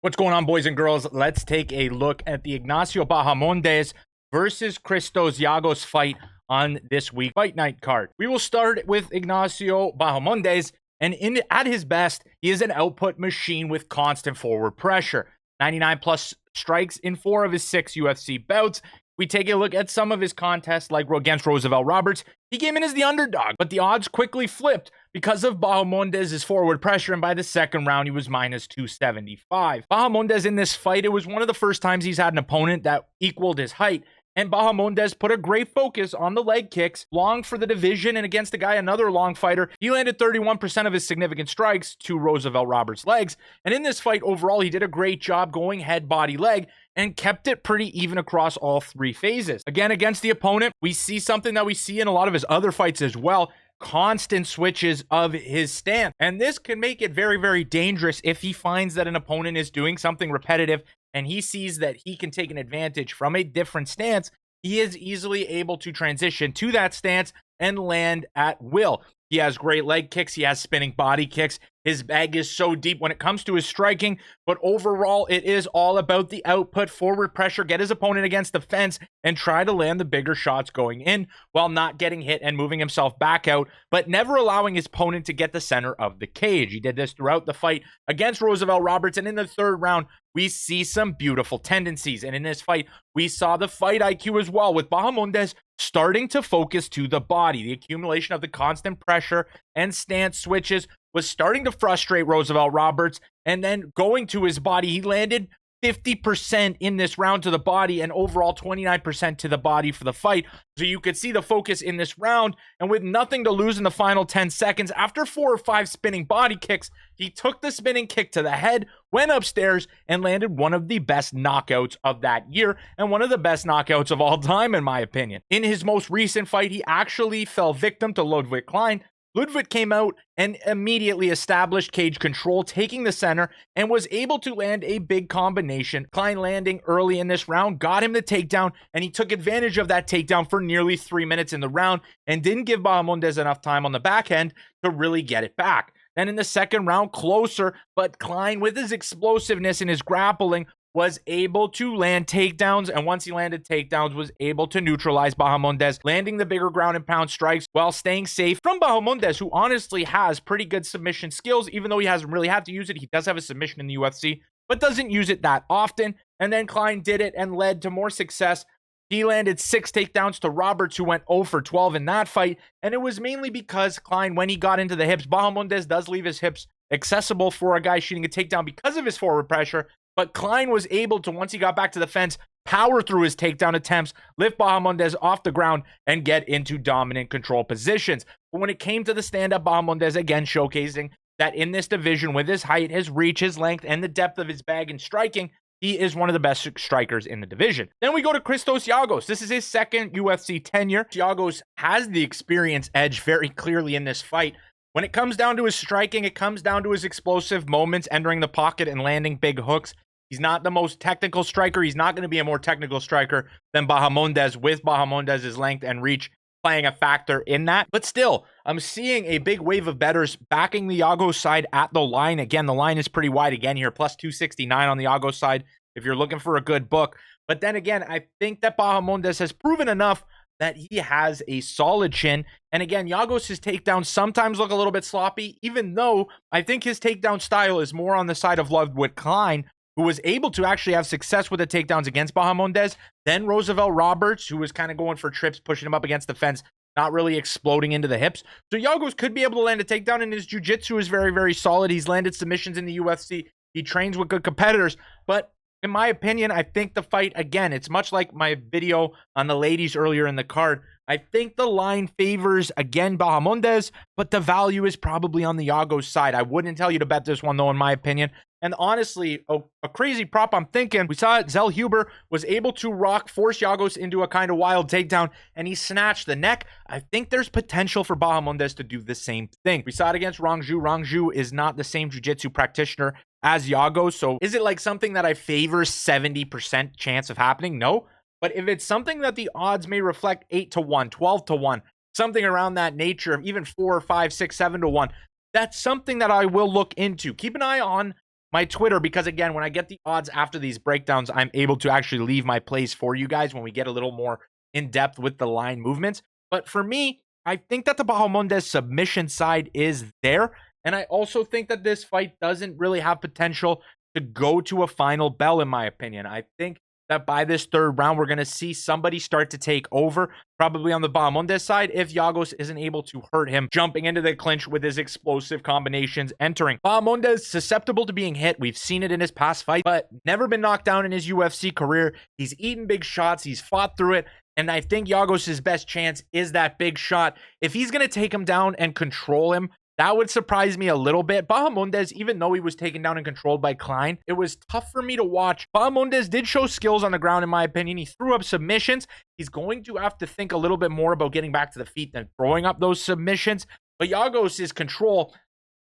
What's going on, boys and girls? Let's take a look at the Ignacio Bahamondes versus Christos Giagos fight on this week fight night card. We will start with Ignacio Bahamondes, and at his best, he is an output machine with constant forward pressure. 99 plus strikes in 4 of his 6 UFC bouts. We take a look at some of his contests, like against Roosevelt Roberts. He came in as the underdog, but the odds quickly flipped because of Bahamondes' forward pressure, and by the second round, he was minus 275. Bahamondes in this fight, it was one of the first times he's had an opponent that equaled his height, and Bahamondes put a great focus on the leg kicks, long for the division, and against another long fighter, he landed 31% of his significant strikes to Roosevelt Roberts' legs, and in this fight, overall, he did a great job going head, body, leg, and kept it pretty even across all 3 phases. Again, against the opponent, we see something that we see in a lot of his other fights as well, constant switches of his stance. And this can make it very, very dangerous if he finds that an opponent is doing something repetitive and he sees that he can take an advantage from a different stance. He is easily able to transition to that stance and land at will. He has great leg kicks. He has spinning body kicks. His bag is so deep when it comes to his striking, but overall, it is all about the output, forward pressure, get his opponent against the fence, and try to land the bigger shots going in while not getting hit and moving himself back out, but never allowing his opponent to get the center of the cage. He did this throughout the fight against Roosevelt Roberts, and in the 3rd round, we see some beautiful tendencies. And in this fight, we saw the fight IQ as well, with Bahamondes starting to focus to the body. The accumulation of the constant pressure and stance switches was starting to frustrate Roosevelt Roberts, and then going to his body, he landed 50% in this round to the body and overall 29% to the body for the fight. So you could see the focus in this round, and with nothing to lose in the final 10 seconds, after 4 or 5 spinning body kicks, he took the spinning kick to the head, went upstairs, and landed one of the best knockouts of that year, and one of the best knockouts of all time, in my opinion. In his most recent fight, he actually fell victim to Ludwig Klein. Ludwig came out and immediately established cage control, taking the center, and was able to land a big combination. Klein landing early in this round got him the takedown, and he took advantage of that takedown for nearly 3 minutes in the round and didn't give Bahamondes enough time on the back end to really get it back. Then in the 2nd round, closer, but Klein, with his explosiveness and his grappling, was able to land takedowns, and once he landed takedowns, was able to neutralize Bahamondes, landing the bigger ground and pound strikes while staying safe from Bahamondes, who honestly has pretty good submission skills. Even though he hasn't really had to use it, he does have a submission in the UFC, but doesn't use it that often. And then Klein did it and led to more success. He landed 6 takedowns to Roberts, who went 0 for 12 in that fight, and it was mainly because Klein, when he got into the hips, Bahamondes does leave his hips accessible for a guy shooting a takedown because of his forward pressure, but Klein was able to, once he got back to the fence, power through his takedown attempts, lift Bahamondes off the ground, and get into dominant control positions. But when it came to the stand-up, Bahamondes again showcasing that in this division, with his height, his reach, his length, and the depth of his bag and striking, he is one of the best strikers in the division. Then we go to Christos Giagos. This is his 2nd UFC tenure. Giagos has the experience edge very clearly in this fight. When it comes down to his striking, it comes down to his explosive moments, entering the pocket and landing big hooks. He's not the most technical striker. He's not going to be a more technical striker than Bahamondes, with Bahamondes' length and reach playing a factor in that. But still, I'm seeing a big wave of bettors backing the Giagos side at the line. Again, the line is pretty wide again here, plus 269 on the Giagos side if you're looking for a good book. But then again, I think that Bahamondes has proven enough that he has a solid chin. And again, Giagos' takedowns sometimes look a little bit sloppy, even though I think his takedown style is more on the side of Ludwig Klein, who was able to actually have success with the takedowns against Bahamondes, then Roosevelt Roberts, who was kind of going for trips, pushing him up against the fence, not really exploding into the hips. So Giagos could be able to land a takedown, and his jiu-jitsu is very, very solid. He's landed submissions in the UFC. He trains with good competitors, but in my opinion, I think the fight, again, it's much like my video on the ladies earlier in the card. I think the line favors, again, Bahamondes, but the value is probably on the Giagos side. I wouldn't tell you to bet this one, though, in my opinion. And honestly, a crazy prop I'm thinking, we saw it, Zell Huber was able to force Giagos into a kind of wild takedown, and he snatched the neck. I think there's potential for Bahamondes to do the same thing. We saw it against Rongju. Rongju is not the same jiu-jitsu practitioner as Giagos, so is it like something that I favor 70% chance of happening? No. But if it's something that the odds may reflect 8 to 1, 12 to 1, something around that nature, even 4, 5, 6, 7 to 1, that's something that I will look into. Keep an eye on my Twitter, because again, when I get the odds after these breakdowns, I'm able to actually leave my plays for you guys when we get a little more in depth with the line movements. But for me, I think that the Bahamondes submission side is there. And I also think that this fight doesn't really have potential to go to a final bell, in my opinion. I think that by this third round, we're going to see somebody start to take over, probably on the Bahamondes side, if Giagos isn't able to hurt him, jumping into the clinch with his explosive combinations entering. Bahamondes, susceptible to being hit. We've seen it in his past fight, but never been knocked down in his UFC career. He's eaten big shots. He's fought through it. And I think Giagos' best chance is that big shot. If he's going to take him down and control him, that would surprise me a little bit. Bahamondes, even though he was taken down and controlled by Klein, it was tough for me to watch. Bahamondes did show skills on the ground, in my opinion. He threw up submissions. He's going to have to think a little bit more about getting back to the feet than throwing up those submissions. But Giagos' control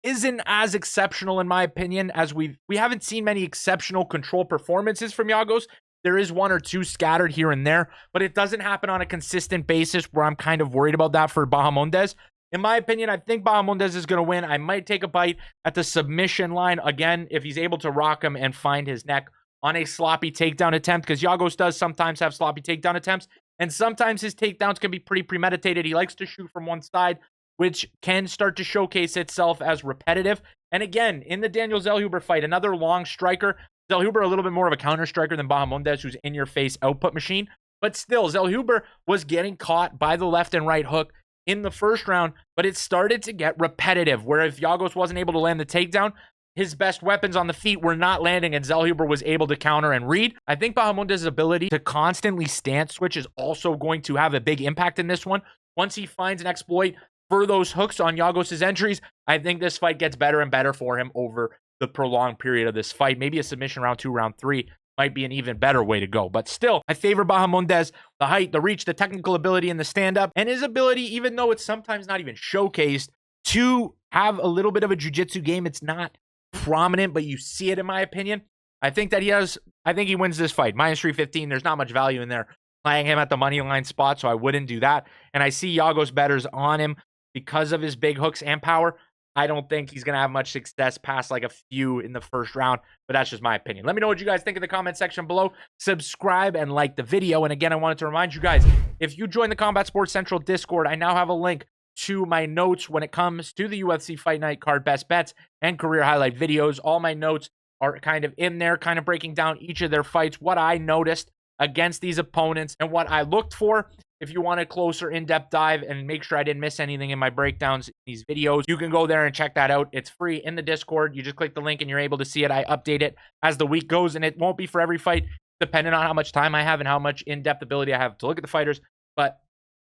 isn't as exceptional, in my opinion, as we haven't seen many exceptional control performances from Giagos. There is one or two scattered here and there, but it doesn't happen on a consistent basis where I'm kind of worried about that for Bahamondes. In my opinion, I think Bahamondes is going to win. I might take a bite at the submission line. Again, if he's able to rock him and find his neck on a sloppy takedown attempt, because Giagos does sometimes have sloppy takedown attempts, and sometimes his takedowns can be pretty premeditated. He likes to shoot from one side, which can start to showcase itself as repetitive. And again, in the Daniel Zellhuber fight, another long striker. Zellhuber a little bit more of a counter striker than Bahamondes, who's in-your-face output machine. But still, Zellhuber was getting caught by the left and right hook in the first round, but it started to get repetitive, where if Giagos wasn't able to land the takedown, his best weapons on the feet were not landing, and Zellhuber was able to counter and read. I think Bahamondes' ability to constantly stance switch is also going to have a big impact in this one. Once he finds an exploit for those hooks on Giagos' entries, I think this fight gets better and better for him over the prolonged period of this fight. Maybe a submission round 2, round 3 might be an even better way to go. But still, I favor Bahamondes. The height, the reach, the technical ability, and the stand-up, and his ability, even though it's sometimes not even showcased, to have a little bit of a jiu-jitsu game. It's not prominent, but you see it, in my opinion. I think he wins this fight. Minus 315, there's not much value in there playing him at the money line spot, so I wouldn't do that. And I see Giagos bettors on him because of his big hooks and power. I don't think he's going to have much success past like a few in the first round, but that's just my opinion. Let me know what you guys think in the comment section below. Subscribe and like the video. And again, I wanted to remind you guys, if you join the Combat Sports Central Discord, I now have a link to my notes when it comes to the UFC Fight Night card best bets and career highlight videos. All my notes are kind of in there, kind of breaking down each of their fights, what I noticed against these opponents and what I looked for. If you want a closer in-depth dive and make sure I didn't miss anything in my breakdowns in these videos, you can go there and check that out. It's free in the Discord. You just click the link and you're able to see it. I update it as the week goes, and it won't be for every fight, depending on how much time I have and how much in-depth ability I have to look at the fighters. But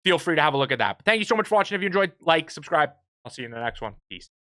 feel free to have a look at that. But thank you so much for watching. If you enjoyed, like, subscribe. I'll see you in the next one. Peace.